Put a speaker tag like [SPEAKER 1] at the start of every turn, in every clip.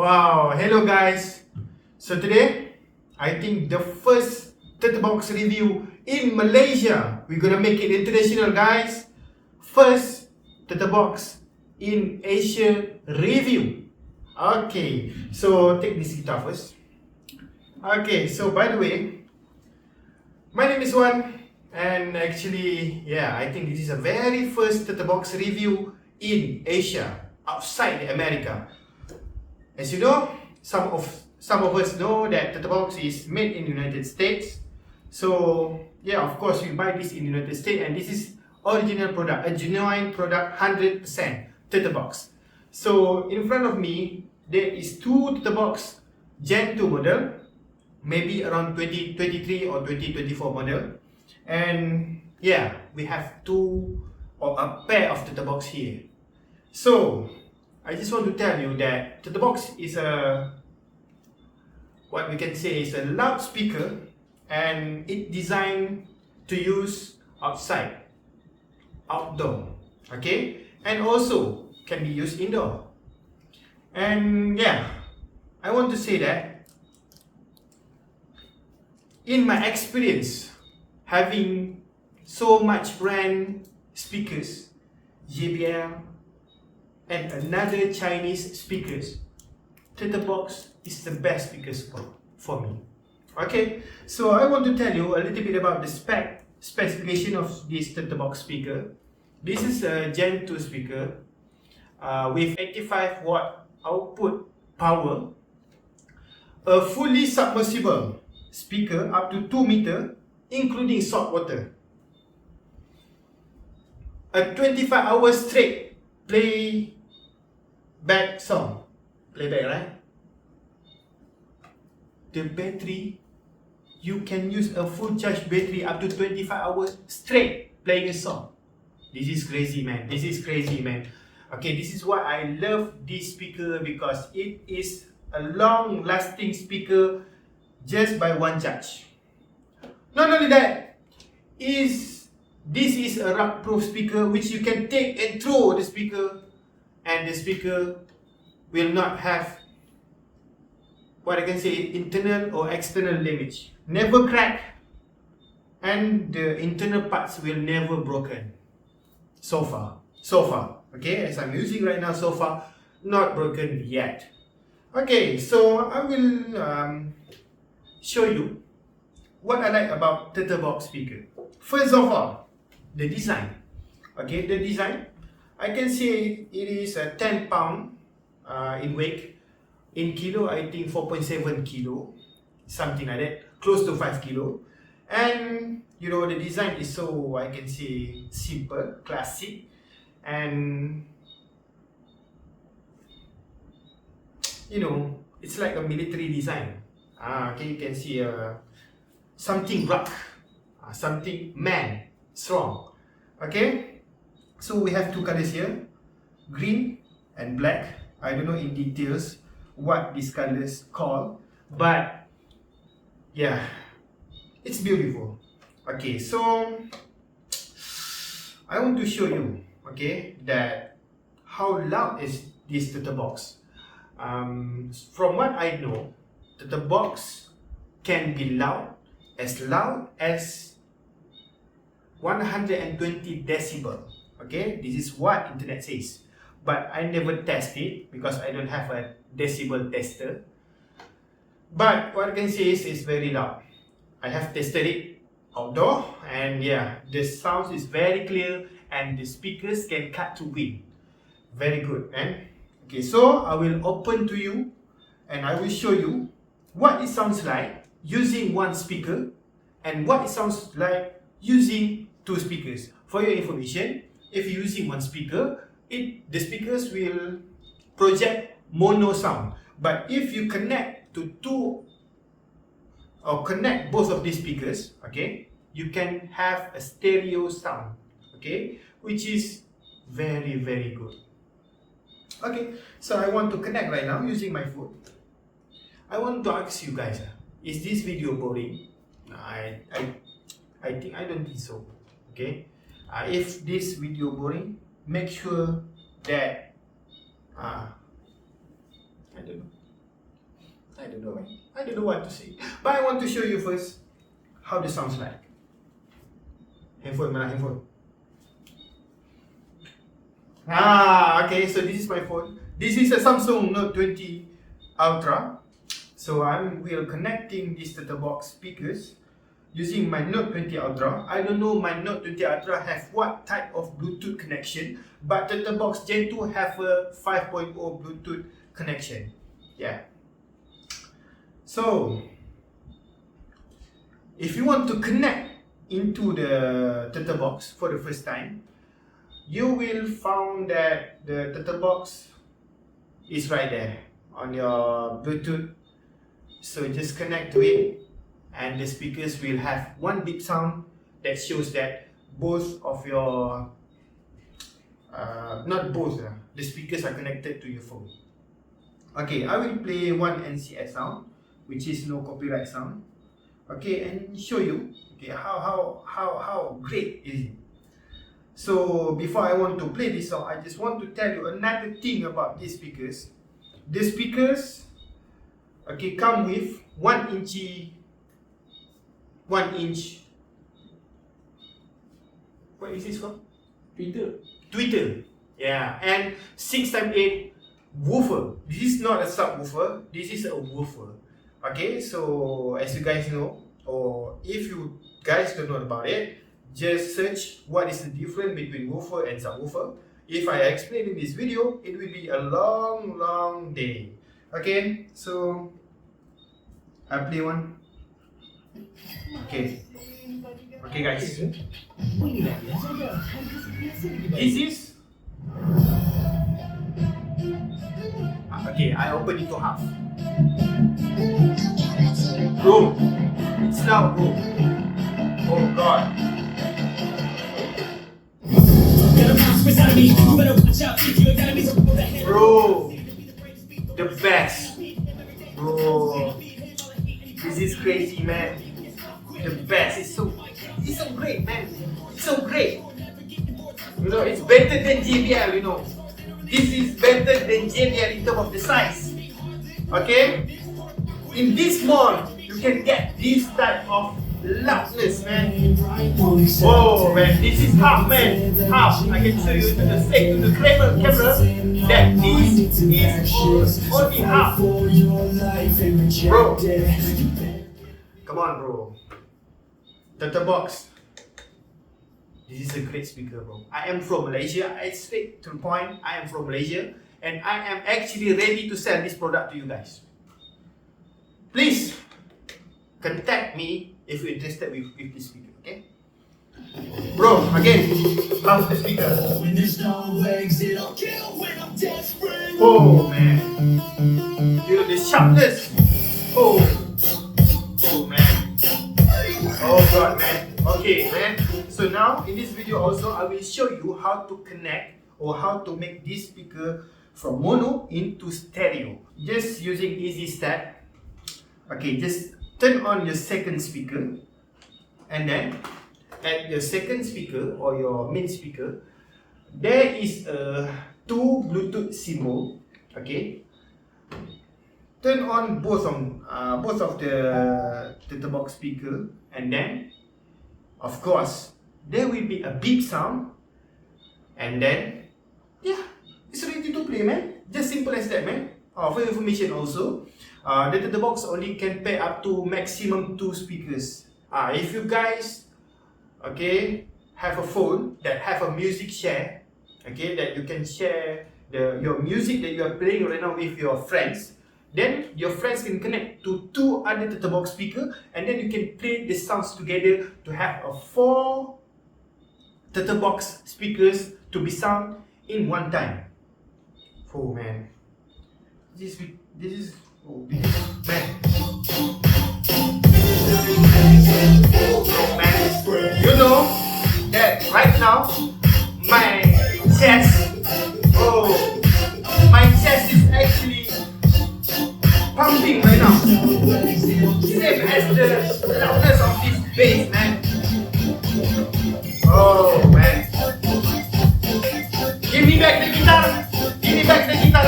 [SPEAKER 1] Wow, hello guys. So today, I think the first Turtlebox review in Malaysia. We're gonna make it international, guys. First Turtlebox in Asia review. Okay, so take this guitar first. Okay, so by the way, my name is Wan, and actually, yeah, I think this is a very first Turtlebox review in Asia, outside America. As you know, some of us know that Turtlebox is made in the United States. So yeah, of course we buy this in the United States, and this is original product, a genuine product, 100% Turtlebox. So in front of me, there is two Turtlebox Gen 2 model, maybe around 2023 or 2024 model. And yeah, we have two or a pair of Turtlebox here. So I just want to tell you that Turtlebox is what we can say is a loudspeaker, and it's designed to use outside, outdoor, okay, and also can be used indoor. And yeah, I want to say that in my experience having so much brand speakers, JBL and another Chinese speakers, Turtlebox is the best speakers for me. Okay, so I want to tell you a little bit about the specification of this Turtlebox speaker. This is a Gen 2 speaker with 85 watt output power, a fully submersible speaker up to 2 meter, including salt water, a 25 hours straight playback, right? The battery, you can use a full charge battery up to 25 hours straight playing a song. This is crazy, man. This is crazy, man. Okay, this is why I love this speaker, because it is a long lasting speaker just by one charge. Not only that, this is a rug proof speaker which you can take and throw the speaker, and the speaker will not have, what I can say, internal or external damage. Never crack, and the internal parts will never broken. So far, okay, as I'm using right now, so far not broken yet. Okay, so I will show you what I like about Turtlebox speaker. First of all, the design. Okay, the design, I can say it is a 10 pound in weight. In kilo, I think 4.7 kilo, something like that, close to 5 kilo. And you know, the design is so, I can say, simple, classic, and you know, it's like a military design. Okay, you can see something rough, something man, strong. Okay, so we have two colors here, green and black. I don't know in details what these colors call, but yeah, it's beautiful. Okay, so I want to show you, okay, that how loud is this Turtlebox. From what I know, Turtlebox can be loud as 120 decibel. Okay, this is what internet says, but I never test it because I don't have a decibel tester. But what I can say is it's very loud. I have tested it outdoor, and yeah, the sound is very clear, and the speakers can cut to wind. Very good, man. Okay, so I will open to you, and I will show you what it sounds like using one speaker, and what it sounds like using two speakers. For your information, if you're using one speaker, the speakers will project mono sound. But if you connect to two or connect both of these speakers, okay, you can have a stereo sound, okay, which is very, very good. Okay, so I want to connect right now using my phone. I want to ask you guys, is this video boring? I don't think so. Okay, if this video boring, make sure that I don't know. I don't know, man. I don't know what to say. But I want to show you first how this sounds like. Handphone, mana handphone? Okay, so this is my phone. This is a Samsung Note 20 Ultra. So I will connecting this Turtlebox speakers using my Note 20 Ultra. I don't know my Note 20 Ultra have what type of Bluetooth connection, but Turtlebox Gen 2 have a 5.0 Bluetooth connection. Yeah. So if you want to connect into the Turtlebox for the first time, you will find that the Turtlebox is right there on your Bluetooth. So just connect to it, and the speakers will have one beep sound that shows that both of your not both, the speakers are connected to your phone. Okay, I will play one NCS sound, which is no copyright sound. Okay, and show you okay how great is it. So before I want to play this song, I just want to tell you another thing about these speakers. The speakers, okay, come with 1 inch. What is this called? Tweeter. Yeah, and 6x8 woofer. This is not a subwoofer. This is a woofer. Okay, so as you guys know, or if you guys don't know about it, just search what is the difference between woofer and subwoofer. If I explain in this video, it will be a long day. Okay, so I play one. Okay guys, this is okay, I open it to half. Bro, it's loud, bro. Oh god. Bro, the best. Bro, this is crazy, man. The best. It's so great, man. It's so great. You know, it's better than JBL, you know. This is better than JBL in terms of the size. Okay? In this mall, you can get this type of loudness, man. Oh man, this is half, man. Half. I can show you to the camera that this is only half. Bro, come on, bro. Turtlebox. This is a great speaker, bro. I am from Malaysia. I straight to the point. I am from Malaysia, and I am actually ready to sell this product to you guys. Please contact me if you're interested with this speaker, okay? Bro, again, how's the speaker? Oh man, you know the sharpness. Oh man. Oh god, man. Okay, man. So now in this video also I will show you how to connect or how to make this speaker from mono into stereo. Just using easy step. Okay, just turn on your second speaker, and then at your second speaker or your main speaker, there is a 2 Bluetooth symbol. Okay, turn on both of the Turtlebox speaker, and then of course there will be a beep sound, and then yeah, it's ready to play, man. Just simple as that, man. For your information also, the Turtlebox only can pair up to maximum 2 speakers. If you guys, okay, have a phone that have a music share, okay, that you can share your music that you are playing right now with your friends, then your friends can connect to 2 other Turtlebox speaker, and then you can play the sounds together to have a 4 Turtlebox speakers to be sound in one time. Oh man, this is oh man. You know that right now my chest is actually pumping right now. Same as the loudness of this bass, man. Oh man. Give me back the guitar. Give me back the guitar.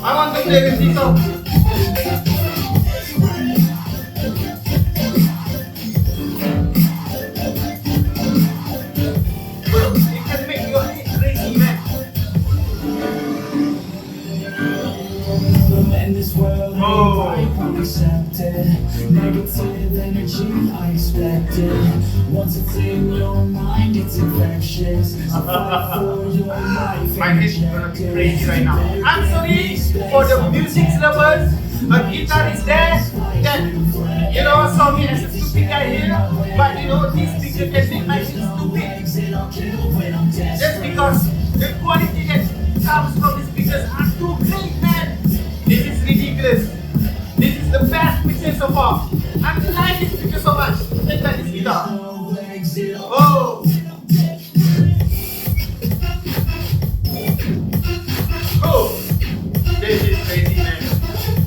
[SPEAKER 1] I want to play with this song. Bro, it can make your head crazy, man.
[SPEAKER 2] In this world, I'm accepted. Negative energy, I expected. Once it's in your mind, it's infectious. I fight for your life.
[SPEAKER 1] My head is gonna be crazy right now. I'm sorry for the music lovers. A guitarist there that, you know, saw me as a stupid guy here. But you know, this speaker can make my head stupid. Just because the quality that comes from the speakers are too great, man. This is ridiculous. This is the best picture so far. I like this picture so much. Take like this guitar. Oh. Oh. This is crazy, man.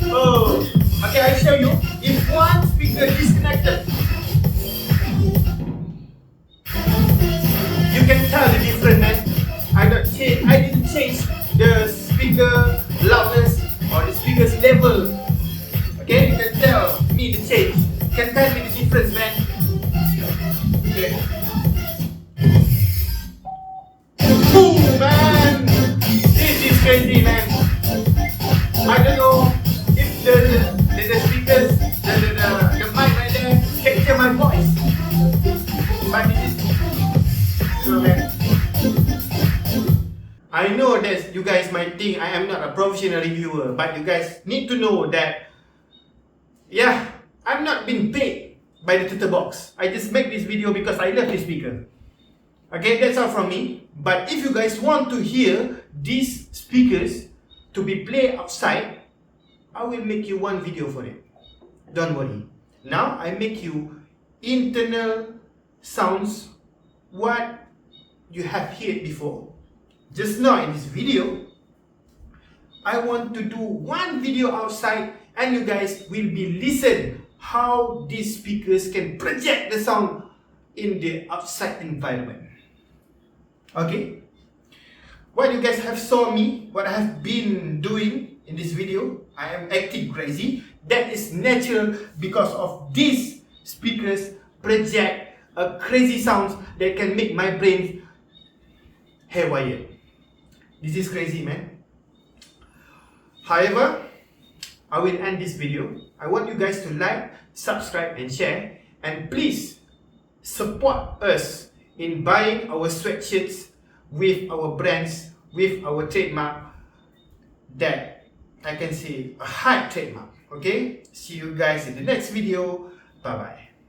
[SPEAKER 1] Oh. Okay, I'll show you. If one speaker disconnected, you can tell the difference, man. I didn't change the speaker loudness or the speaker's level. Okay, you can tell me the change. You can tell me the difference, man. Okay. Boom, man. This is crazy, man. I don't know if the speakers, the mic right there capture my voice. But this is, man. I know that you guys might think I am not a professional reviewer, but you guys need to know that, yeah, I'm not being paid by the Turtlebox. I just make this video because I love this speaker. Okay, that's all from me. But if you guys want to hear these speakers to be played outside, I will make you one video for it. Don't worry. Now I make you internal sounds what you have heard before. Just now in this video, I want to do one video outside and you guys will be listen how these speakers can project the sound in the outside environment. Okay? What you guys have saw me, what I have been doing in this video, I am acting crazy. That is natural because of these speakers project a crazy sounds that can make my brain haywire. This is crazy, man. However, I will end this video. I want you guys to like, subscribe and share. And please support us in buying our sweatshirts with our brands, with our trademark that I can say a high trademark. Okay? See you guys in the next video. Bye bye.